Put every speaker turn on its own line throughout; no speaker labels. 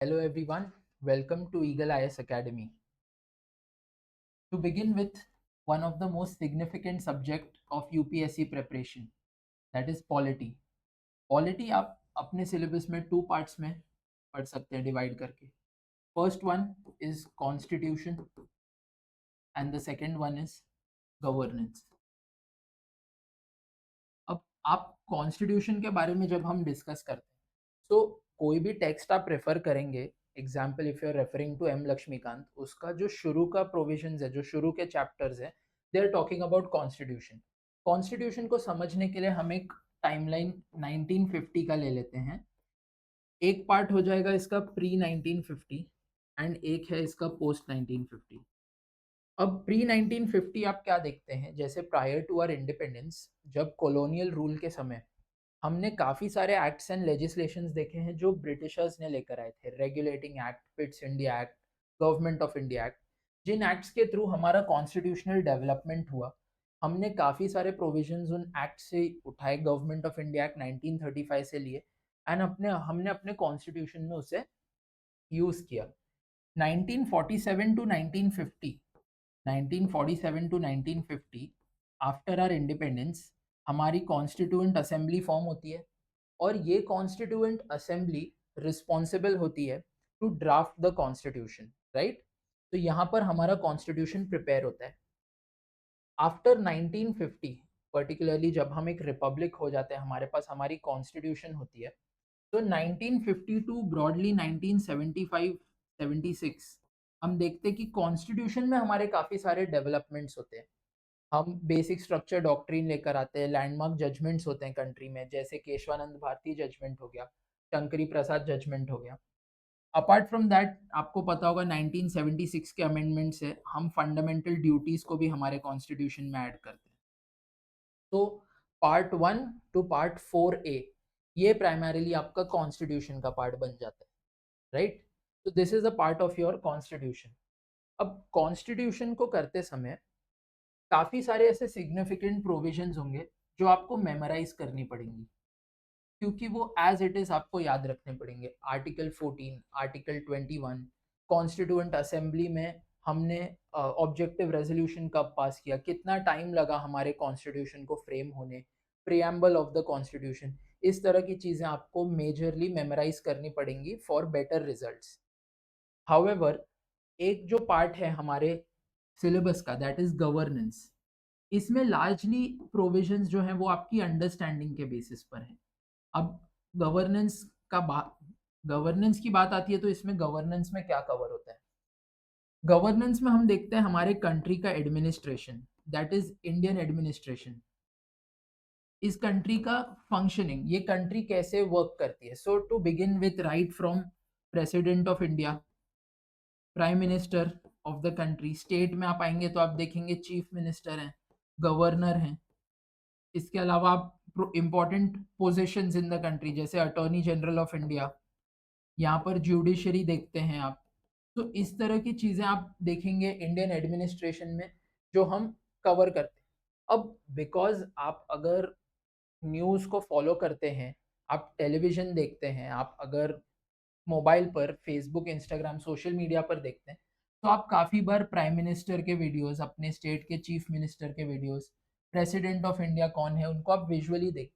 Hello everyone, welcome to Eagle IS Academy. To begin with, one of the most significant subject of UPSC preparation, that is polity. Polity आप अपने syllabus में two parts में पढ़ सकते हैं divide करके. First one is constitution and the second one is governance. अब आप कॉन्स्टिट्यूशन के बारे में जब हम डिस्कस करते हैं तो कोई भी टेक्स्ट आप रेफर करेंगे, example if you are referring to M Laxmikanth, उसका जो शुरू का प्रोविजंस है, जो शुरू के चैप्टर्स है, they are talking about constitution. Constitution को समझने के लिए हम एक टाइमलाइन 1950 का ले लेते हैं. एक पार्ट हो जाएगा इसका प्री 1950 एंड एक है इसका पोस्ट 1950. अब प्री 1950 आप क्या देखते हैं, जैसे प्रायर टू आवर इंडिपेंडेंस, जब कॉलोनियल रूल के समय हमने काफ़ी सारे एक्ट्स एंड लेजिस्लेशंस देखे हैं जो ब्रिटिशर्स ने लेकर आए थे. Regulating act, Pitt's India act, government of India act, जिन एक्ट्स के थ्रू हमारा कॉन्स्टिट्यूशनल डेवलपमेंट हुआ. हमने काफ़ी सारे प्रोविजंस उन एक्ट से उठाए, गवर्नमेंट ऑफ इंडिया एक्ट 1935 से लिए, एंड हमने अपने कॉन्स्टिट्यूशन में उसे यूज़ किया. 1947 to 1950, 1947 to 1950, after our independence, हमारी कॉन्स्टिट्यूएंट असेंबली फॉर्म होती है और ये कॉन्स्टिट्यूएंट असेंबली रिस्पॉन्सिबल होती है to draft the constitution, right. तो यहाँ पर हमारा कॉन्स्टिट्यूशन प्रिपेयर होता है. आफ्टर 1950, पर्टिकुलरली जब हम एक रिपब्लिक हो जाते हैं, हमारे पास हमारी कॉन्स्टिट्यूशन होती है, तो 1952 ब्रॉडली 1975-76 हम देखते हैं कि कॉन्स्टिट्यूशन में हमारे काफ़ी सारे डेवलपमेंट्स होते हैं. हम बेसिक स्ट्रक्चर डॉक्ट्रिन लेकर आते हैं, लैंडमार्क जजमेंट्स होते हैं कंट्री में, जैसे केशवानंद भारती जजमेंट हो गया, शंकरी प्रसाद जजमेंट हो गया. अपार्ट फ्रॉम दैट, आपको पता होगा 1976 के अमेंडमेंट से हम फंडामेंटल ड्यूटीज को भी हमारे कॉन्स्टिट्यूशन में ऐड करते हैं. तो पार्ट 1 टू पार्ट 4A ये प्राइमरीली आपका कॉन्स्टिट्यूशन का पार्ट बन जाता है, राइट. तो this is a part of your constitution. अब कॉन्स्टिट्यूशन को करते समय काफ़ी सारे ऐसे सिग्निफिकेंट प्रोविजंस होंगे जो आपको मेमोराइज करनी पड़ेंगी, क्योंकि वो एज इट इज़ आपको याद रखने पड़ेंगे. आर्टिकल 14, आर्टिकल 21, कॉन्स्टिट्यूएंट असेंबली में हमने ऑब्जेक्टिव रेजोल्यूशन कब पास किया, कितना टाइम लगा हमारे कॉन्स्टिट्यूशन को फ्रेम होने, प्रियम्बल ऑफ द कॉन्स्टिट्यूशन, इस तरह की चीज़ें आपको मेजरली मेमोराइज करनी पड़ेंगी फॉर बेटर रिजल्ट्स. हाउएवर, एक जो पार्ट है हमारे सिलेबस का, दैट इज गवर्नेंस, इसमें लार्जली प्रोविजंस जो हैं वो आपकी अंडरस्टैंडिंग के बेसिस पर है. अब गवर्नेंस का बात गवर्नेंस की बात आती है तो इसमें गवर्नेंस में क्या कवर होता है. गवर्नेंस में हम देखते हैं हमारे कंट्री का administration, that is Indian administration. इस कंट्री का फंक्शनिंग, ये कंट्री कैसे वर्क करती है. So to begin with, right from president of India, prime minister of the country, state में आप आएंगे तो आप देखेंगे चीफ मिनिस्टर हैं, गवर्नर हैं. इसके अलावा आप important positions in the country जैसे अटॉर्नी जनरल ऑफ इंडिया, यहाँ पर जुडिशरी देखते हैं आप. तो इस तरह की चीज़ें आप देखेंगे इंडियन एडमिनिस्ट्रेशन में जो हम कवर करते हैं. अब बिकॉज आप अगर न्यूज़ को फॉलो करते हैं, आप टेलीविज़न देखते हैं, आप अगर मोबाइल पर फेसबुक, इंस्टाग्राम, सोशल मीडिया पर देखते हैं, तो आप काफ़ी बार प्राइम मिनिस्टर के वीडियोस, अपने स्टेट के चीफ मिनिस्टर के वीडियोस, प्रेसिडेंट ऑफ इंडिया कौन है उनको आप विजुअली देखते हैं.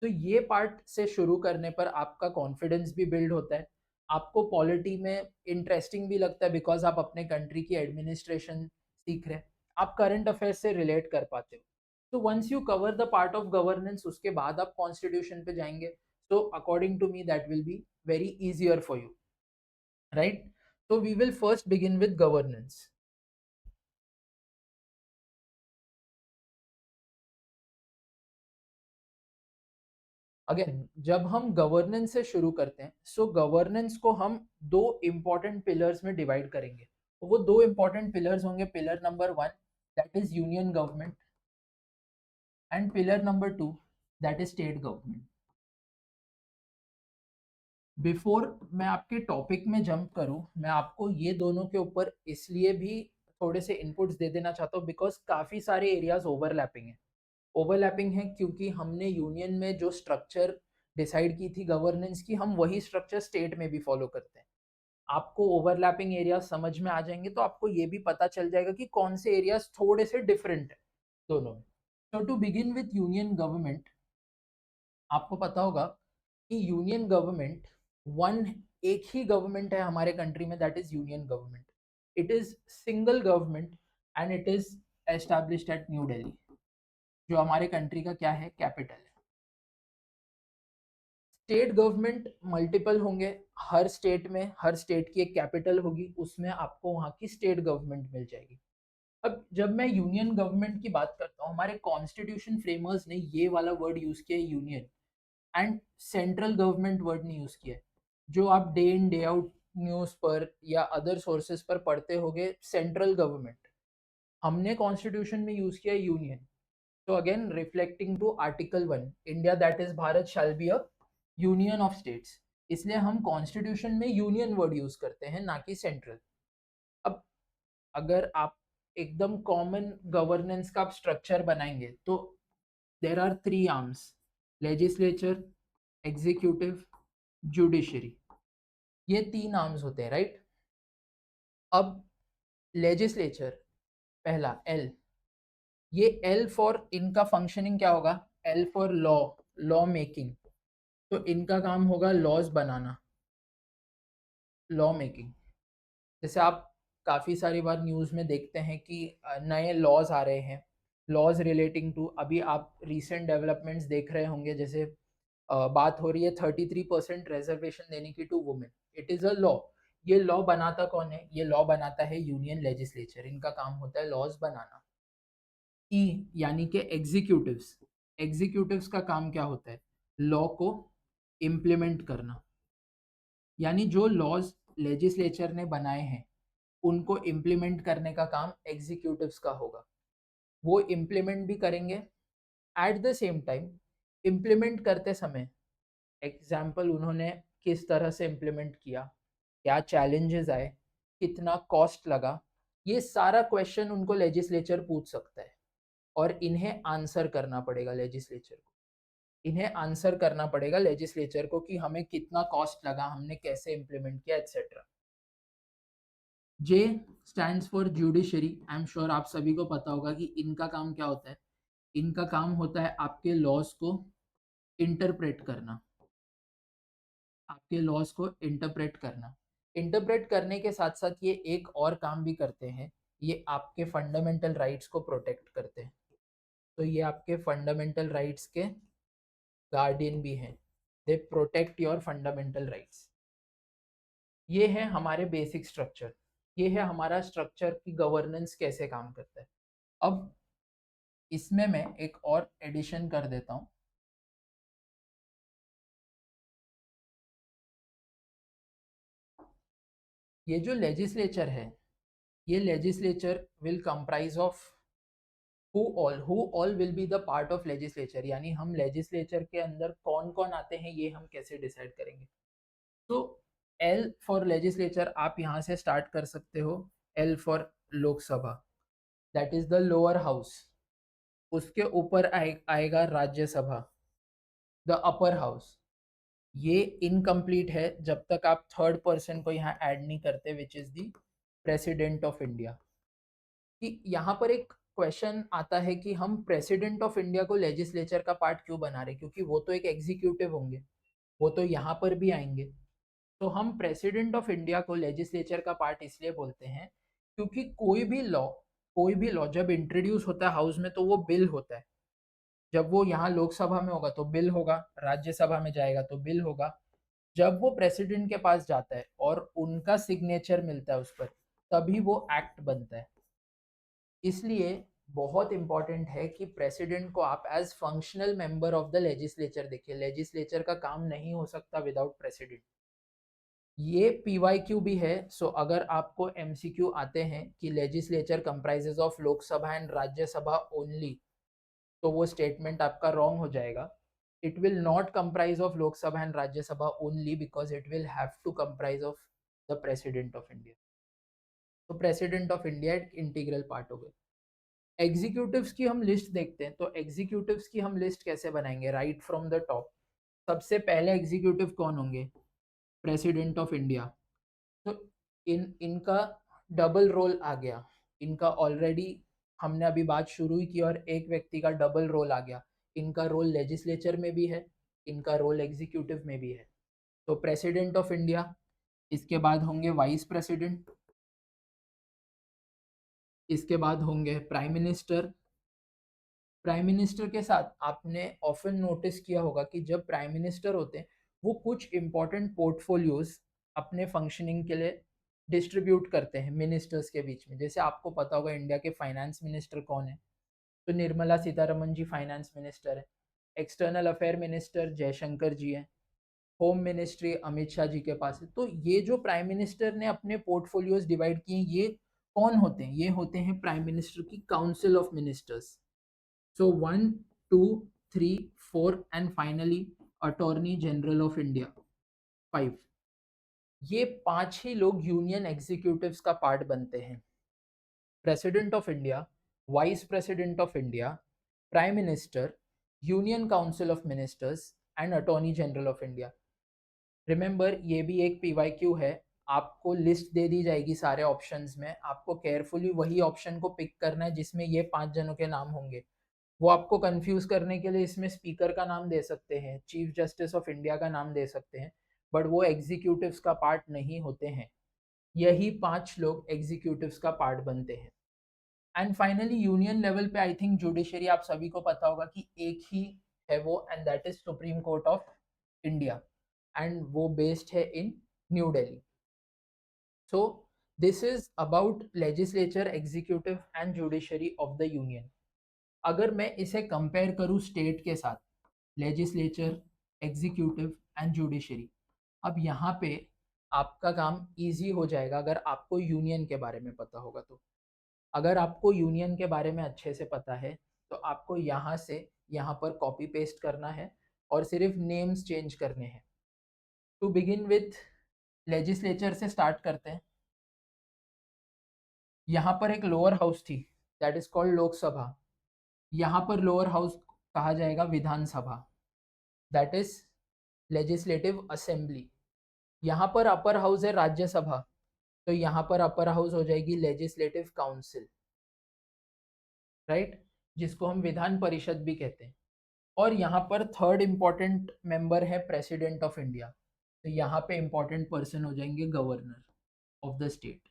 तो ये पार्ट से शुरू करने पर आपका कॉन्फिडेंस भी बिल्ड होता है, आपको पॉलिटी में इंटरेस्टिंग भी लगता है बिकॉज आप अपने कंट्री की एडमिनिस्ट्रेशन सीख रहे हैं, आप करंट अफेयर्स से रिलेट कर पाते हो. तो once you cover the part of governance, उसके बाद आप कॉन्स्टिट्यूशन पे जाएंगे. so according to me that will be very easier for you, right. So we will first begin with governance. Again जब हम गवर्नेंस से शुरू करते हैं, सो गवर्नेंस को हम दो इंपॉर्टेंट पिलर्स में डिवाइड करेंगे. वो दो इंपॉर्टेंट पिलर्स होंगे, pillar number 1 that is union government and pillar number 2 that is state government. Before मैं आपके टॉपिक में जंप करूं, मैं आपको ये दोनों के ऊपर इसलिए भी थोड़े से इनपुट्स दे देना चाहता हूँ बिकॉज काफ़ी सारे एरियाज ओवरलैपिंग है क्योंकि हमने यूनियन में जो स्ट्रक्चर डिसाइड की थी गवर्नेंस की, हम वही स्ट्रक्चर स्टेट में भी फॉलो करते हैं. आपको ओवरलैपिंग एरिया समझ में आ जाएंगे तो आपको ये भी पता चल जाएगा कि कौन से एरियाज थोड़े से डिफरेंट है दोनों में। So to begin with union government, आपको पता होगा कि यूनियन गवर्नमेंट वन एक ही गवर्नमेंट है हमारे कंट्री में, that is union government. It is single government and it is established eight new Delhi, जो हमारे कंट्री का क्या है, कैपिटल है। स्टेट गवर्नमेंट मल्टीपल होंगे, हर स्टेट में हर स्टेट की एक कैपिटल होगी, उसमें आपको वहाँ की स्टेट गवर्नमेंट मिल जाएगी। अब जब मैं यूनियन गवर्नमेंट की बात करता हूँ, हमारे कॉन्स्टिट्यूशन फ्रेमर्स ने ये वाला वर्ड यूज किया है union, and central government word नहीं यूज किया है। जो आप day in day out news पर या अदर सोर्सेज पर पढ़ते होगे सेंट्रल गवर्नमेंट, हमने कॉन्स्टिट्यूशन में यूज किया है यूनियन। तो again reflecting to article 1, India that is Bharat shall be a union of states, इसलिए हम कॉन्स्टिट्यूशन में यूनियन वर्ड यूज करते हैं ना कि सेंट्रल। अब अगर आप एकदम कॉमन गवर्नेंस का स्ट्रक्चर बनाएंगे तो there are 3 arms, legislature, executive, judiciary, ये 3 आर्म्स होते हैं, राइट। अब लेजिस्लेचर, पहला एल, ये एल फॉर इनका फंक्शनिंग क्या होगा, L for law, law making. तो इनका काम होगा लॉज बनाना, लॉ मेकिंग। जैसे आप काफ़ी सारी बार न्यूज़ में देखते हैं कि नए लॉज आ रहे हैं, लॉज रिलेटिंग टू, अभी आप रीसेंट डेवलपमेंट्स देख रहे होंगे, जैसे बात हो रही है 33% रिजर्वेशन देने की to women, it is a law. ये लॉ बनाता कौन है, ये लॉ बनाता है यूनियन लेजिस्लेचर, इनका काम होता है लॉज बनाना। ई यानी कि एग्जीक्यूटिव्स, एग्जीक्यूटिव्स का काम क्या होता है, लॉ को इम्प्लीमेंट करना, यानी जो लॉज लेजिस्लेचर ने बनाए हैं उनको इम्प्लीमेंट करने का काम एग्जीक्यूटिव्स का होगा। वो इम्प्लीमेंट भी करेंगे, at the same time implement करते समय एग्जाम्पल उन्होंने किस तरह से इम्प्लीमेंट किया, क्या चैलेंजेस आए, कितना कॉस्ट लगा, ये सारा क्वेश्चन उनको लेजिस्लेचर पूछ सकता है और इन्हें आंसर करना पड़ेगा लेजिस्लेचर को, इन्हें आंसर करना पड़ेगा लेजिस्लेचर को कि हमें कितना कॉस्ट लगा, हमने कैसे इम्प्लीमेंट किया, etcetera. J stands for judiciary, I am sure आप सभी को पता होगा कि इनका काम क्या होता है, इनका काम होता है आपके लॉज को इंटरप्रेट करना, आपके लॉज को इंटरप्रेट करना। इंटरप्रेट करने के साथ साथ ये एक और काम भी करते हैं, ये आपके फंडामेंटल राइट्स को प्रोटेक्ट करते हैं। तो ये आपके फंडामेंटल राइट्स के गार्डियन भी हैं, they protect your fundamental rights. ये है हमारे बेसिक स्ट्रक्चर, ये है हमारा स्ट्रक्चर की गवर्नेंस कैसे काम करता है। अब इसमें मैं एक और एडिशन कर देता हूँ, ये जो लेजिस्लेचर है, ये legislature will comprise of who all will be the part of legislature, यानी हम लेजिस्लेचर के अंदर कौन कौन आते हैं ये हम कैसे डिसाइड करेंगे। तो एल फॉर लेजिस्लेचर आप यहाँ से स्टार्ट कर सकते हो, L for Lok Sabha, that is the lower house. उसके ऊपर आएगा राज्यसभा, द अपर हाउस। ये इनकम्प्लीट है जब तक आप थर्ड पर्सन को यहाँ ऐड नहीं करते, which is the president of India. कि यहाँ पर एक क्वेश्चन आता है कि हम प्रेसिडेंट ऑफ इंडिया को लेजिस्लेचर का पार्ट क्यों बना रहे, क्योंकि वो तो एक एग्जीक्यूटिव होंगे, वो तो यहाँ पर भी आएंगे। तो हम प्रेसिडेंट ऑफ इंडिया को लेजिस्लेचर का पार्ट इसलिए बोलते हैं क्योंकि कोई भी लॉ जब इंट्रोड्यूस होता है हाउस में तो वो बिल होता है। जब वो यहाँ लोकसभा में होगा तो बिल होगा, राज्यसभा में जाएगा तो बिल होगा, जब वो प्रेसिडेंट के पास जाता है और उनका सिग्नेचर मिलता है उस पर, तभी वो एक्ट बनता है। इसलिए बहुत इंपॉर्टेंट है कि प्रेसिडेंट को आप as functional member of the legislature देखिए, लेजिस्लेचर का काम नहीं हो सकता विदाउट प्रेसिडेंट। ये पीवाईक्यू भी है, सो अगर आपको एमसीक्यू आते हैं कि legislature comprises of Lok Sabha and Rajya Sabha only, तो वो स्टेटमेंट आपका रॉन्ग हो जाएगा। It will not comprise of Lok Sabha and Rajya Sabha only because it will have to comprise of the president of India. तो प्रेसिडेंट ऑफ इंडिया एक इंटीग्रल पार्ट हो गया। एग्जीक्यूटिव्स की हम लिस्ट देखते हैं, तो एग्जीक्यूटिव्स की हम लिस्ट कैसे बनाएंगे, राइट फ्रॉम द टॉप। सबसे पहले एग्जीक्यूटिव कौन होंगे, प्रेसिडेंट ऑफ इंडिया। तो इनका डबल रोल आ गया, इनका ऑलरेडी हमने अभी बात शुरू ही की और एक व्यक्ति का डबल रोल आ गया, इनका रोल लेजिस्लेचर में भी है, इनका रोल एग्जीक्यूटिव में भी है। तो प्रेसिडेंट ऑफ इंडिया, इसके बाद होंगे वाइस प्रेसिडेंट, इसके बाद होंगे प्राइम मिनिस्टर। प्राइम मिनिस्टर के साथ आपने ऑफन नोटिस किया होगा कि जब प्राइम मिनिस्टर होते हैं वो कुछ इंपॉर्टेंट पोर्टफोलियोज अपने फंक्शनिंग के लिए डिस्ट्रीब्यूट करते हैं मिनिस्टर्स के बीच में। जैसे आपको पता होगा इंडिया के फाइनेंस मिनिस्टर कौन है, तो निर्मला सीतारमन जी फाइनेंस मिनिस्टर है। एक्सटर्नल अफेयर मिनिस्टर जयशंकर जी हैं। होम मिनिस्ट्री अमित शाह जी के पास है। तो ये जो प्राइम मिनिस्टर ने अपने पोर्टफोलियोज डिवाइड किए, ये कौन होते हैं? ये होते हैं प्राइम मिनिस्टर की council of ministers. So 1, 2, 3, 4 and finally attorney general of India 5। ये 5 ही लोग यूनियन एग्जीक्यूटिव्स का पार्ट बनते हैं। President of India, vice president of India, prime minister, union council of ministers and attorney general of India. Remember ये भी एक PYQ है, आपको लिस्ट दे दी जाएगी सारे ऑप्शंस में, आपको केयरफुली वही ऑप्शन को पिक करना है जिसमें ये 5 जनों के नाम होंगे। वो आपको कंफ्यूज करने के लिए इसमें स्पीकर का नाम दे सकते हैं, चीफ जस्टिस ऑफ इंडिया का नाम दे सकते हैं, बट वो एग्जीक्यूटिव्स का पार्ट नहीं होते हैं। यही 5 लोग एग्जीक्यूटिव्स का पार्ट बनते हैं। एंड फाइनली यूनियन लेवल पे आई थिंक जुडिशरी आप सभी को पता होगा कि एक ही है वो, and that is supreme court of India, and वो बेस्ड है in New Delhi. So this is about legislature, executive and judiciary of the union. अगर मैं इसे कंपेयर करूँ स्टेट के साथ, लेजिस्लेचर, एग्जीक्यूटिव एंड जुडिशरी, अब यहाँ पे आपका काम इजी हो जाएगा अगर आपको यूनियन के बारे में पता होगा। तो अगर आपको यूनियन के बारे में अच्छे से पता है तो आपको यहाँ से यहाँ पर कॉपी पेस्ट करना है और सिर्फ नेम्स चेंज करने हैं। टू बिगिन विथ लेजिस्लेचर से स्टार्ट करते हैं। यहाँ पर एक लोअर हाउस थी, दैट इज कॉल्ड लोकसभा। यहाँ पर लोअर हाउस कहा जाएगा विधानसभा, दैट इज लेजिस्लेटिव असेंबली। यहाँ पर अपर हाउस है राज्यसभा, तो यहाँ पर अपर हाउस हो जाएगी लेजिस्लेटिव काउंसिल, राइट, जिसको हम विधान परिषद भी कहते हैं। और यहाँ पर थर्ड इंपॉर्टेंट मेंबर है प्रेसिडेंट ऑफ इंडिया, तो यहाँ पे इंपॉर्टेंट पर्सन हो जाएंगे governor of the state.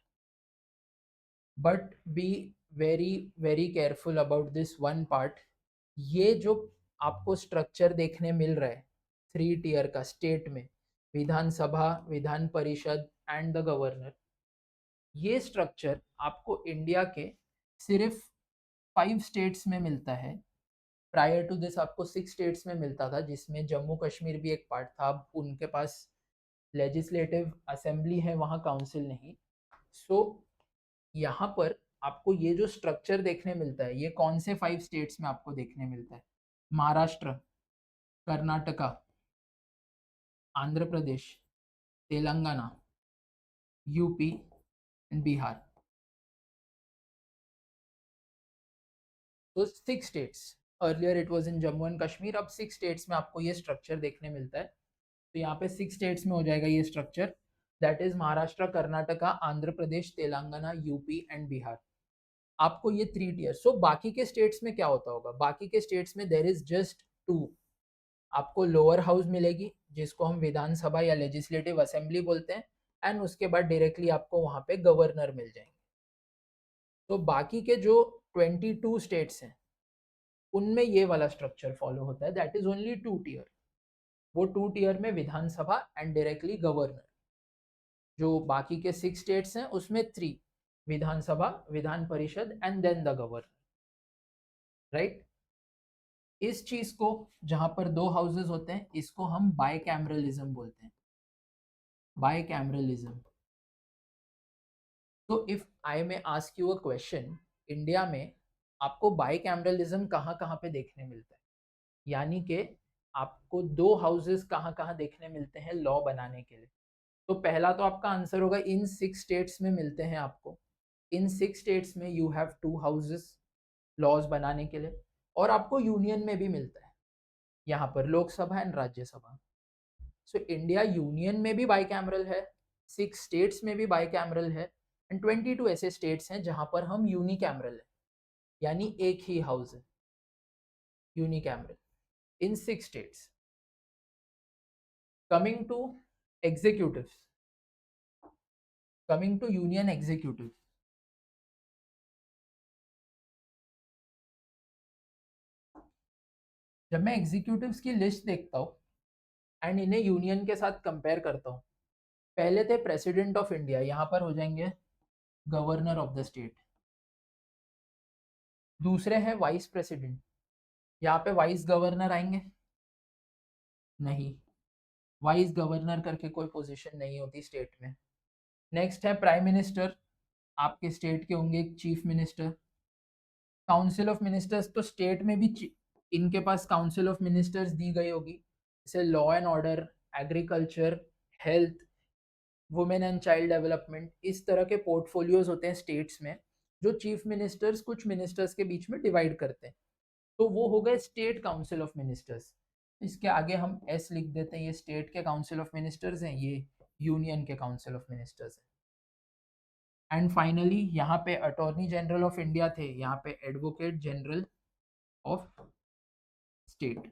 But be very very careful about this one part. ये जो आपको स्ट्रक्चर देखने मिल रहा है 3 टियर का स्टेट में, विधानसभा, Vidhan Parishad and the governor, ये स्ट्रक्चर आपको इंडिया के सिर्फ 5 स्टेट्स में मिलता है। प्रायर टू दिस आपको 6 स्टेट्स में मिलता था, जिसमें जम्मू कश्मीर भी एक पार्ट था। अब उनके पास लेजिस्लेटिव असेंबली है, वहाँ काउंसिल नहीं। सो यहाँ पर आपको ये जो स्ट्रक्चर देखने मिलता है, ये कौन से 5 स्टेट्स में आपको देखने मिलता है? Maharashtra, Karnataka, Andhra Pradesh, Telangana, UP and Bihar. तो 6 states, earlier it was in Jammu and Kashmir, अब 6 स्टेट्स में आपको ये स्ट्रक्चर देखने मिलता है। तो यहाँ पे 6 स्टेट्स में हो जाएगा ये structure, that is Maharashtra, Karnataka, Andhra Pradesh, Telangana, UP and Bihar. आपको ये 3 टीयर। सो बाकी के स्टेट्स में क्या होता होगा? बाकी के स्टेट्स में देयर इज जस्ट 2। आपको लोअर हाउस मिलेगी जिसको हम विधानसभा या लेजिस्लेटिव असेंबली बोलते हैं, एंड उसके बाद डायरेक्टली आपको वहां पे गवर्नर मिल जाएंगे। तो बाकी के जो 22 स्टेट्स हैं उनमें ये वाला स्ट्रक्चर फॉलो होता है, दैट इज ओनली 2 टीयर। वो 2 टीयर में विधानसभा एंड डायरेक्टली गवर्नर। जो बाकी के 6 स्टेट्स हैं उसमें 3, Vidhan Sabha, Vidhan Parishad and then the governor, right. इस चीज को, जहां पर 2 हाउसेस होते हैं, इसको हम बाइकैमरलिज्म बोलते हैं, बाइकैमरलिज्म। तो if I may ask you a question, India में आपको बाइकैमरलिज्म कहाँ कहाँ पे देखने मिलता है? यानी कि आपको 2 हाउसेस कहाँ कहाँ देखने मिलते हैं लॉ बनाने के लिए? तो पहला तो आपका आंसर होगा इन 6 स्टेट्स में मिलते हैं आपको। इन 6 स्टेट्स में यू हैव 2 हाउसेस लॉज बनाने के लिए, और आपको यूनियन में भी मिलता है, यहाँ पर Lok Sabha and Rajya Sabha. So India union में भी बाइकैमरल है 6 स्टेट्स में भी बाइकैमरल है एंड 22 ऐसे स्टेट्स हैं जहां पर हम यूनिकैमरल है, यानी एक ही हाउस है, unicameral in 6 states. Coming to executives, coming to union executive, जब मैं एग्जीक्यूटिव्स की लिस्ट देखता हूँ एंड इन्हें यूनियन के साथ कंपेयर करता हूँ, पहले थे प्रेसिडेंट ऑफ इंडिया, यहाँ पर हो जाएंगे गवर्नर ऑफ द स्टेट। दूसरे हैं वाइस प्रेसिडेंट, यहाँ पे वाइस गवर्नर आएंगे, नहीं, वाइस गवर्नर करके कोई पोजीशन नहीं होती स्टेट में। नेक्स्ट है प्राइम मिनिस्टर, आपके स्टेट के होंगे एक chief minister. Council of ministers तो स्टेट में भी इनके पास काउंसिल ऑफ मिनिस्टर्स दी गई होगी, जैसे law and order, agriculture, health, women and child development, इस तरह के पोर्टफोलियोज होते हैं स्टेट्स में, जो चीफ मिनिस्टर्स कुछ मिनिस्टर्स के बीच में डिवाइड करते हैं। तो वो हो गए स्टेट काउंसिल ऑफ मिनिस्टर्स। इसके आगे हम एस लिख देते हैं, ये स्टेट के काउंसिल ऑफ मिनिस्टर्स हैं, ये यूनियन के काउंसिल ऑफ मिनिस्टर्स हैं। एंड फाइनली यहाँ पे अटॉर्नी जनरल ऑफ इंडिया थे, यहाँ पे एडवोकेट जनरल ऑफ स्टेट।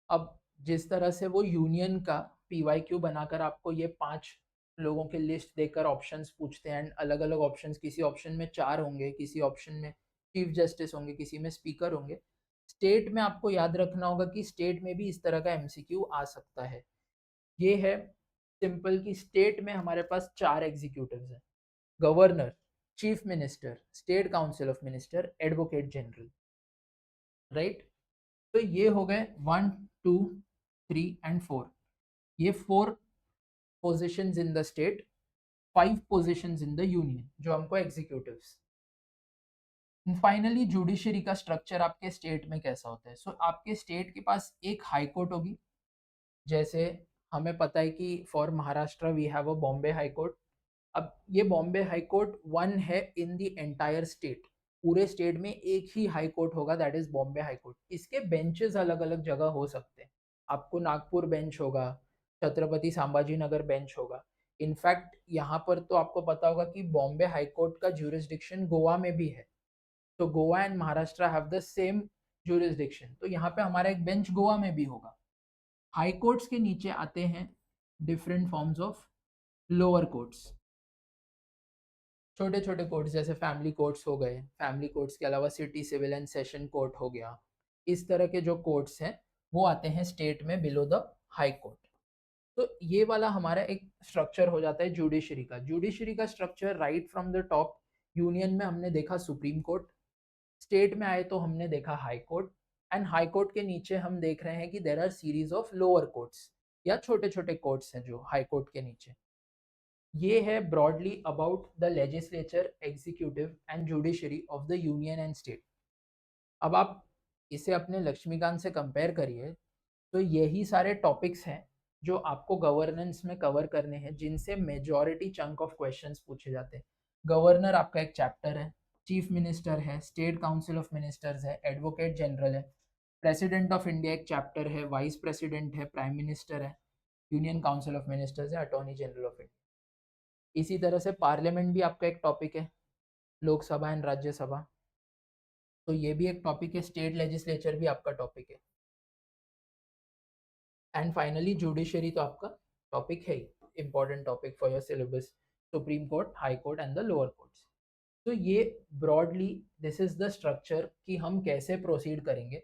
अब जिस तरह से वो यूनियन का PYQ बनाकर आपको ये 5 लोगों की लिस्ट देकर ऑप्शंस पूछते हैं, एंड अलग अलग ऑप्शंस, किसी ऑप्शन में 4 होंगे, किसी ऑप्शन में चीफ जस्टिस होंगे, किसी में स्पीकर होंगे। स्टेट में आपको याद रखना होगा कि स्टेट में भी इस तरह का MCQ आ सकता है। ये है सिंपल कि स्टेट में हमारे पास 4 एग्जीक्यूटिव्स हैं, governor, chief minister, state council of minister, advocate general, right. तो ये हो गए 1, 2, 3 एंड 4, ये 4 positions in the state, 5 positions in the union, जो हमको एग्जीक्यूटिव्स। फाइनली जुडिशरी का स्ट्रक्चर आपके स्टेट में कैसा होता है। सो आपके स्टेट के पास एक हाई कोर्ट होगी, जैसे हमें पता है कि for Maharashtra we have a Bombay high court. अब ये बॉम्बे हाई कोर्ट वन है इन द एंटायर स्टेट, पूरे स्टेट में एक ही हाई कोर्ट होगा, that is Bombay high court. इसके बेंचेस अलग अलग जगह हो सकते हैं, आपको नागपुर बेंच होगा, छत्रपति संभाजी नगर बेंच होगा। इनफैक्ट यहाँ पर तो आपको पता होगा कि बॉम्बे हाई कोर्ट का ज्यूरिसडिक्शन गोवा में भी है, तो Goa and Maharashtra have the same jurisdiction, तो यहाँ पे हमारा एक बेंच गोवा में भी होगा। हाई कोर्ट्स के नीचे आते हैं different forms of lower courts, छोटे छोटे कोर्ट्स, जैसे फैमिली कोर्ट्स हो गए, फैमिली कोर्ट्स के अलावा city civil and session court हो गया। इस तरह के जो कोर्ट्स हैं वो आते हैं स्टेट में बिलो द हाई कोर्ट। तो ये वाला हमारा एक स्ट्रक्चर हो जाता है जुडिशरी का। जुडिशरी का structure right from the top, union में हमने देखा सुप्रीम कोर्ट, स्टेट में आए तो हमने देखा high court, and high court के नीचे हम देख रहे हैं कि there R series of lower courts, या छोटे छोटे कोर्ट्स हैं जो हाई कोर्ट के नीचे। ये है broadly about the legislature, executive and judiciary of the union and state. अब आप इसे अपने लक्ष्मीकांत से कंपेयर करिए, तो यही सारे टॉपिक्स हैं जो आपको गवर्नेंस में कवर करने हैं, जिनसे मेजॉरिटी चंक ऑफ क्वेश्चंस पूछे जाते हैं। गवर्नर आपका एक चैप्टर है, चीफ मिनिस्टर है, स्टेट काउंसिल ऑफ मिनिस्टर्स है, एडवोकेट जनरल है, प्रेसिडेंट ऑफ इंडिया एक चैप्टर है, वाइस प्रेसिडेंट है, प्राइम मिनिस्टर है, यूनियन काउंसिल ऑफ मिनिस्टर्स है, अटॉर्नी जनरल ऑफ इंडिया। इसी तरह से पार्लियामेंट भी आपका एक टॉपिक है, लोकसभा एंड राज्यसभा, तो ये भी एक टॉपिक है, स्टेट लेजिस्लेचर भी आपका टॉपिक है। एंड फाइनली जुडिशरी तो आपका टॉपिक है ही, important topic for your syllabus, supreme court, high court and the lower courts. तो ये broadly this is the structure कि हम कैसे प्रोसीड करेंगे।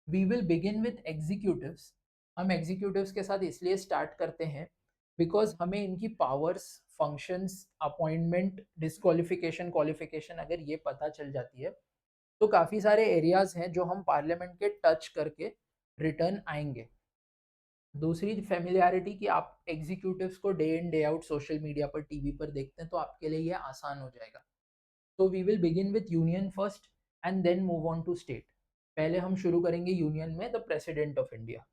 We will begin with executives. हम एग्जीक्यूटिव्स के साथ इसलिए स्टार्ट करते हैं बिकॉज हमें इनकी powers, functions, appointment, disqualification, qualification अगर ये पता चल जाती है, तो काफ़ी सारे एरियाज हैं जो हम पार्लियामेंट के टच करके रिटर्न आएंगे। दूसरी फेमिलियरिटी कि आप एग्जीक्यूटिव्स को day in day out social media पर, टीवी पर देखते हैं, तो आपके लिए ये आसान हो जाएगा। तो we will begin with union first and then move on to state. पहले हम शुरू करेंगे यूनियन में द प्रेसिडेंट ऑफ इंडिया।